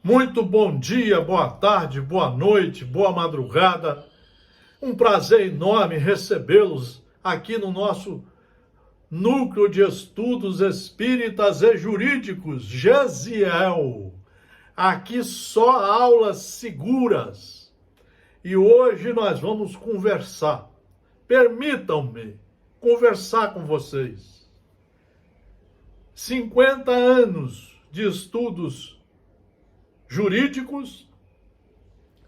Muito bom dia, boa tarde, boa noite, boa madrugada. Um prazer enorme recebê-los aqui no nosso Núcleo de Estudos Espíritas e Jurídicos, GESIEL. Aqui só aulas seguras. E hoje nós vamos conversar. Permitam-me conversar com vocês. 50 anos de estudos jurídicos,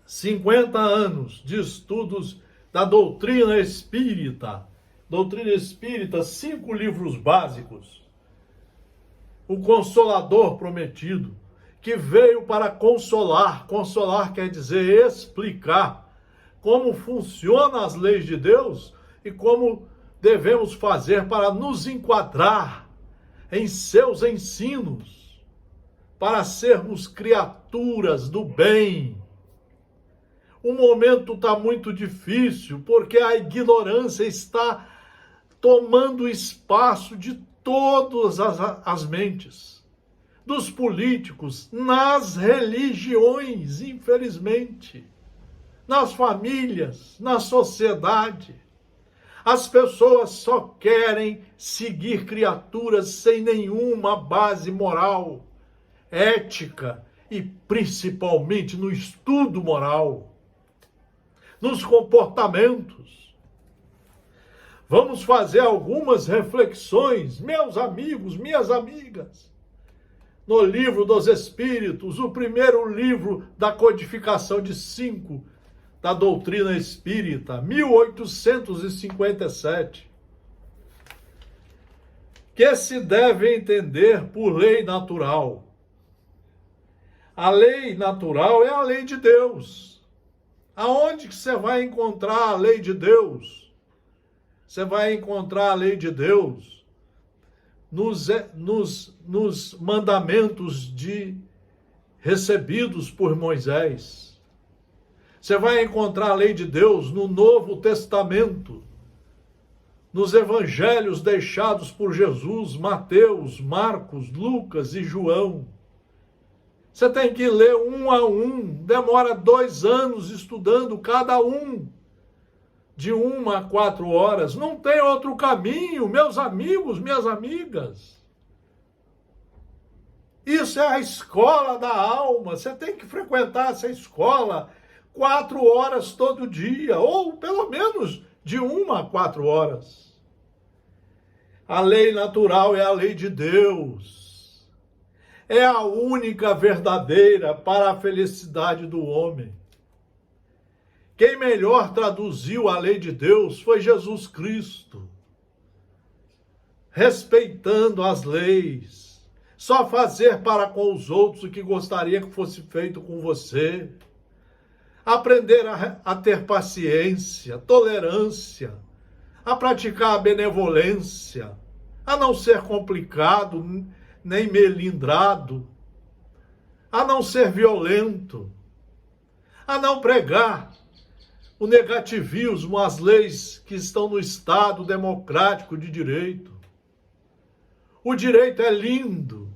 50 anos de estudos da doutrina espírita. Doutrina espírita, 5 livros básicos. O Consolador Prometido, que veio para consolar. Consolar quer dizer explicar como funcionam as leis de Deus e como devemos fazer para nos enquadrar em seus ensinos, para sermos criaturas do bem. O momento está muito difícil, porque a ignorância está tomando espaço de todas as mentes, dos políticos, nas religiões, infelizmente, nas famílias, na sociedade. As pessoas só querem seguir criaturas sem nenhuma base moral, ética e principalmente no estudo moral, nos comportamentos. Vamos fazer algumas reflexões, meus amigos, minhas amigas, no Livro dos Espíritos, o primeiro livro da codificação de 5 da doutrina espírita, 1857, que se deve entender por lei natural. A lei natural é a lei de Deus. Aonde que você vai encontrar a lei de Deus? Você vai encontrar a lei de Deus nos mandamentos recebidos por Moisés. Você vai encontrar a lei de Deus no Novo Testamento, nos evangelhos deixados por Jesus, Mateus, Marcos, Lucas e João. Você tem que ler um a um, demora 2 anos estudando cada um, de 1 a 4 horas. Não tem outro caminho, meus amigos, minhas amigas. Isso é a escola da alma, você tem que frequentar essa escola 4 horas todo dia, ou pelo menos de 1 a 4 horas. A lei natural é a lei de Deus. É a única verdadeira para a felicidade do homem. Quem melhor traduziu a lei de Deus foi Jesus Cristo. Respeitando as leis. Só fazer para com os outros o que gostaria que fosse feito com você. Aprender a ter paciência, tolerância, a praticar a benevolência, a não ser complicado, nem melindrado, a não ser violento, a não pregar o negativismo às leis que estão no Estado democrático de direito. O direito é lindo.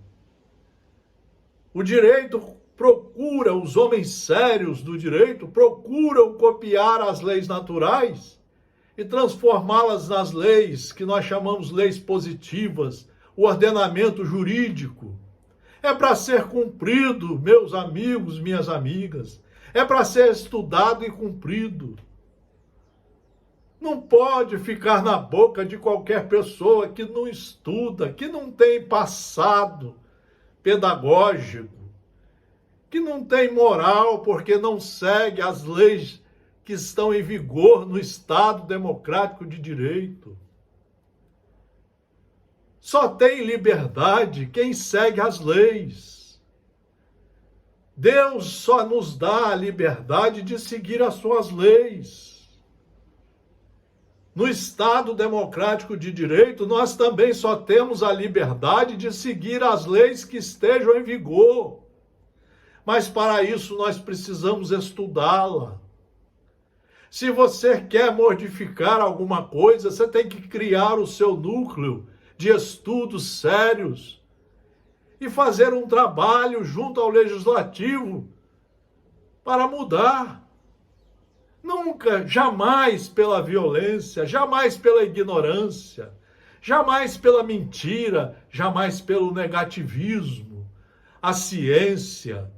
O direito procura, os homens sérios do direito procuram copiar as leis naturais e transformá-las nas leis que nós chamamos leis positivas, o ordenamento jurídico. É para ser cumprido, meus amigos, minhas amigas. É para ser estudado e cumprido. Não pode ficar na boca de qualquer pessoa que não estuda, que não tem passado pedagógico, que não tem moral porque não segue as leis que estão em vigor no Estado democrático de direito. Só tem liberdade quem segue as leis. Deus só nos dá a liberdade de seguir as suas leis. No Estado democrático de direito, nós também só temos a liberdade de seguir as leis que estejam em vigor. Mas para isso nós precisamos estudá-la. Se você quer modificar alguma coisa, você tem que criar o seu núcleo de estudos sérios e fazer um trabalho junto ao legislativo para mudar. Nunca, jamais pela violência, jamais pela ignorância, jamais pela mentira, jamais pelo negativismo, a ciência,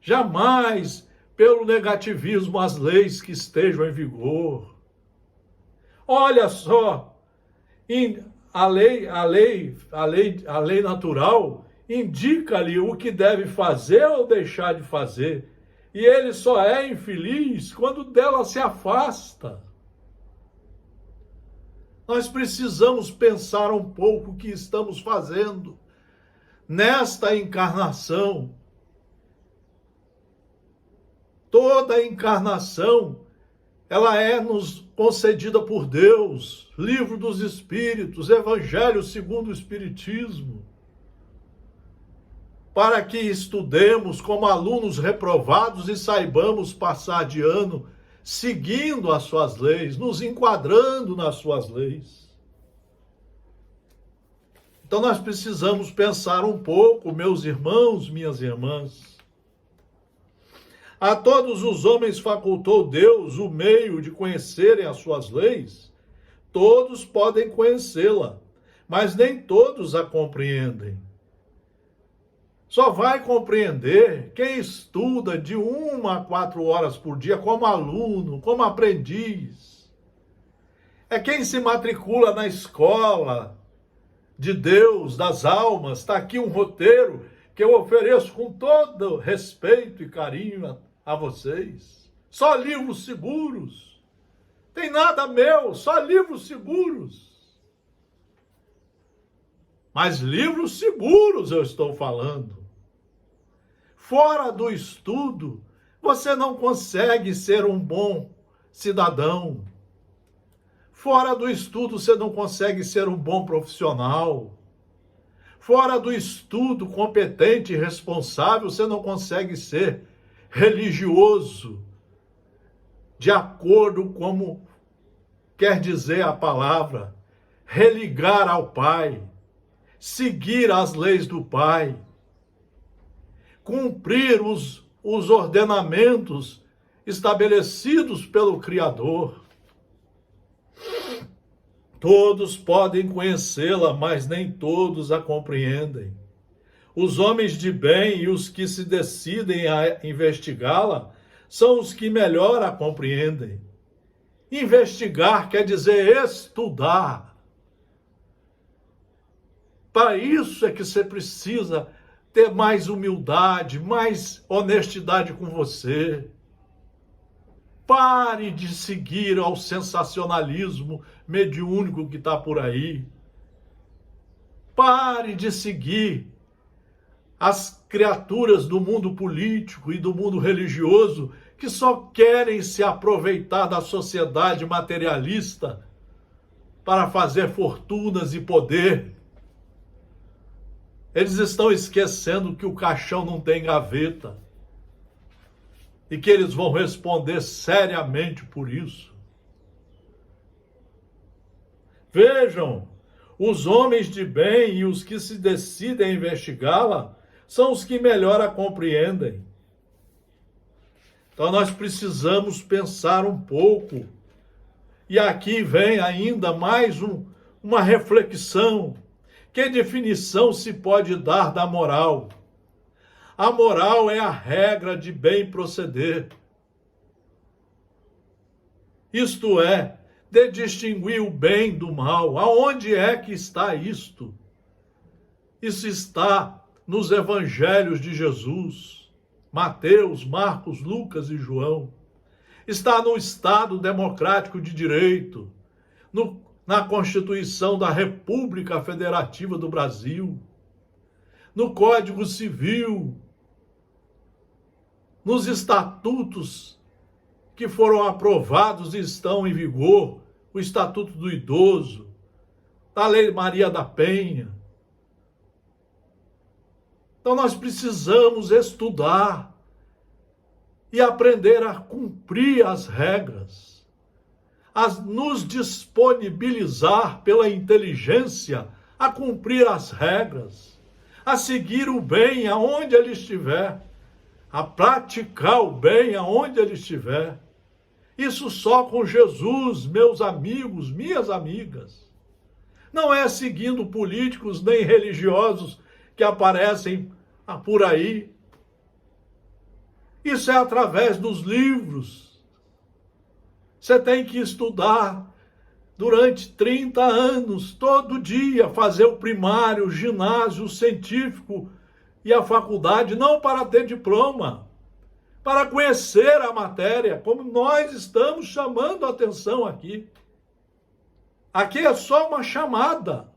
jamais pelo negativismo as leis que estejam em vigor. Olha só, a lei natural indica-lhe o que deve fazer ou deixar de fazer. E ele só é infeliz quando dela se afasta. Nós precisamos pensar um pouco o que estamos fazendo nesta encarnação. Toda encarnação, ela é nos concedida por Deus. Livro dos Espíritos, Evangelho segundo o Espiritismo. Para que estudemos como alunos reprovados e saibamos passar de ano seguindo as suas leis, nos enquadrando nas suas leis. Então nós precisamos pensar um pouco, meus irmãos, minhas irmãs. A todos os homens facultou Deus o meio de conhecerem as suas leis. Todos podem conhecê-la, mas nem todos a compreendem. Só vai compreender quem estuda de 1 a 4 horas por dia como aluno, como aprendiz. É quem se matricula na escola de Deus, das almas. Está aqui um roteiro que eu ofereço com todo respeito e carinho a vocês. Só livros seguros. Tem nada meu, só livros seguros. Mas livros seguros eu estou falando. Fora do estudo, você não consegue ser um bom cidadão. Fora do estudo, você não consegue ser um bom profissional. Fora do estudo competente e responsável, você não consegue ser religioso, de acordo com como quer dizer a palavra, religar ao Pai, seguir as leis do Pai, cumprir os ordenamentos estabelecidos pelo Criador. Todos podem conhecê-la, mas nem todos a compreendem. Os homens de bem e os que se decidem a investigá-la são os que melhor a compreendem. Investigar quer dizer estudar. Para isso é que você precisa ter mais humildade, mais honestidade com você. Pare de seguir ao sensacionalismo mediúnico que está por aí. Pare de seguir as criaturas do mundo político e do mundo religioso que só querem se aproveitar da sociedade materialista para fazer fortunas e poder. Eles estão esquecendo que o caixão não tem gaveta e que eles vão responder seriamente por isso. Vejam, os homens de bem e os que se decidem a investigá-la são os que melhor a compreendem. Então nós precisamos pensar um pouco. E aqui vem ainda mais uma reflexão. Que definição se pode dar da moral? A moral é a regra de bem proceder. Isto é, de distinguir o bem do mal. Aonde é que está isto? Isso está nos evangelhos de Jesus, Mateus, Marcos, Lucas e João. Está no Estado Democrático de Direito, na Constituição da República Federativa do Brasil, no Código Civil, nos estatutos que foram aprovados e estão em vigor, o Estatuto do Idoso, da Lei Maria da Penha. Então nós precisamos estudar e aprender a cumprir as regras, a nos disponibilizar pela inteligência a cumprir as regras, a seguir o bem aonde ele estiver, a praticar o bem aonde ele estiver. Isso só com Jesus, meus amigos, minhas amigas. Não é seguindo políticos nem religiosos que aparecem por aí. Isso é através dos livros. Você tem que estudar durante 30 anos, todo dia, fazer o primário, o ginásio, o científico e a faculdade, não para ter diploma, para conhecer a matéria, como nós estamos chamando a atenção aqui. Aqui é só uma chamada.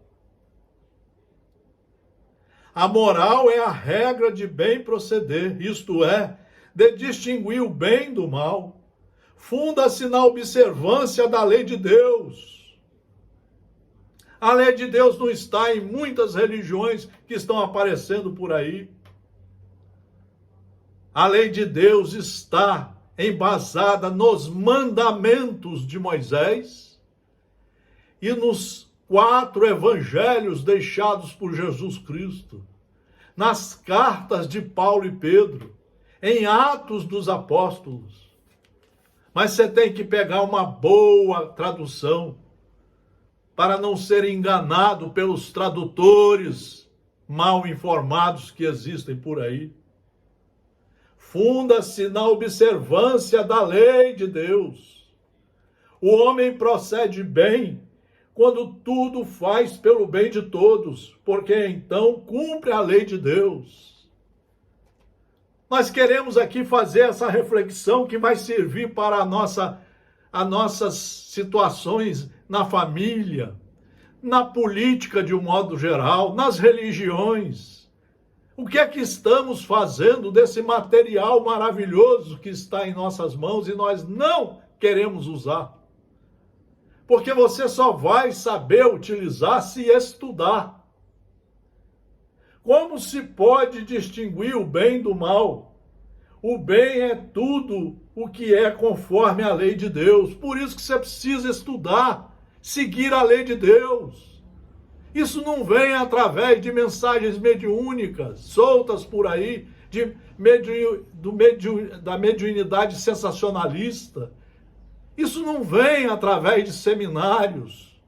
A moral é a regra de bem proceder, isto é, de distinguir o bem do mal. Funda-se na observância da lei de Deus. A lei de Deus não está em muitas religiões que estão aparecendo por aí. A lei de Deus está embasada nos mandamentos de Moisés e nos 4 evangelhos deixados por Jesus Cristo, nas cartas de Paulo e Pedro, em Atos dos Apóstolos. Mas você tem que pegar uma boa tradução para não ser enganado pelos tradutores mal informados que existem por aí. Funda-se na observância da lei de Deus. O homem procede bem quando tudo faz pelo bem de todos, porque então cumpre a lei de Deus. Nós queremos aqui fazer essa reflexão que vai servir para as nossas situações na família, na política de um modo geral, nas religiões. O que é que estamos fazendo desse material maravilhoso que está em nossas mãos e nós não queremos usar? Porque você só vai saber utilizar se estudar. Como se pode distinguir o bem do mal? O bem é tudo o que é conforme a lei de Deus. Por isso que você precisa estudar, seguir a lei de Deus. Isso não vem através de mensagens mediúnicas, soltas por aí, da mediunidade sensacionalista. Isso não vem através de seminários.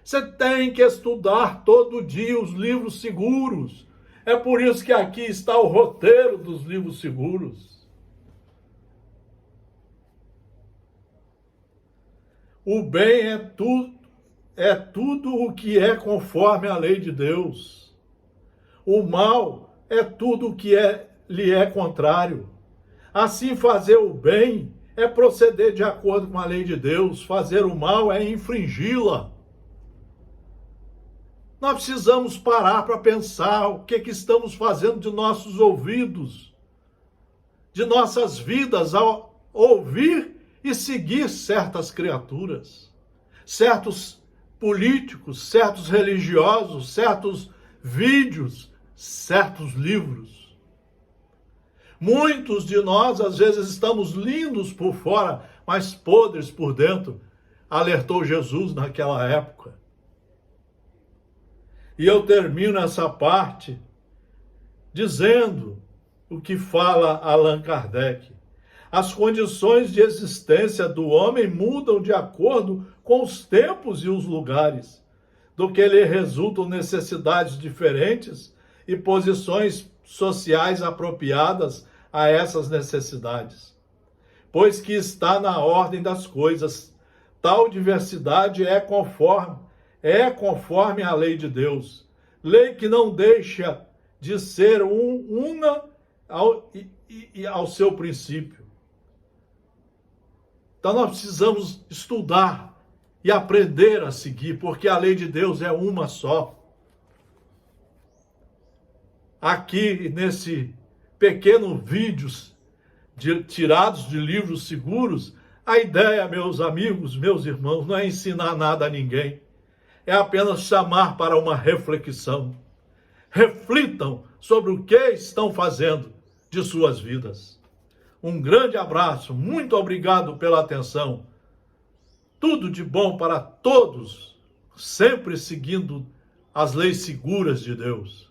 Você tem que estudar todo dia os livros seguros. É por isso que aqui está o roteiro dos livros seguros. O bem é tudo o que é conforme a lei de Deus. O mal é tudo o que lhe é contrário. Assim, fazer o bem é proceder de acordo com a lei de Deus. Fazer o mal é infringi-la. Nós precisamos parar para pensar o que estamos fazendo de nossos ouvidos, de nossas vidas, ao ouvir e seguir certas criaturas, certos políticos, certos religiosos, certos vídeos, certos livros. Muitos de nós, às vezes, estamos lindos por fora, mas podres por dentro, alertou Jesus naquela época. E eu termino essa parte dizendo o que fala Allan Kardec. As condições de existência do homem mudam de acordo com os tempos e os lugares, do que lhe resultam necessidades diferentes e posições sociais apropriadas a essas necessidades. Pois que está na ordem das coisas, tal diversidade é conforme a lei de Deus, lei que não deixa de ser una ao seu princípio. Então nós precisamos estudar e aprender a seguir, porque a lei de Deus é uma só. Aqui nesse pequeno vídeo tirados de livros seguros, a ideia, meus amigos, meus irmãos, não é ensinar nada a ninguém. É apenas chamar para uma reflexão. Reflitam sobre o que estão fazendo de suas vidas. Um grande abraço, muito obrigado pela atenção. Tudo de bom para todos, sempre seguindo as leis seguras de Deus.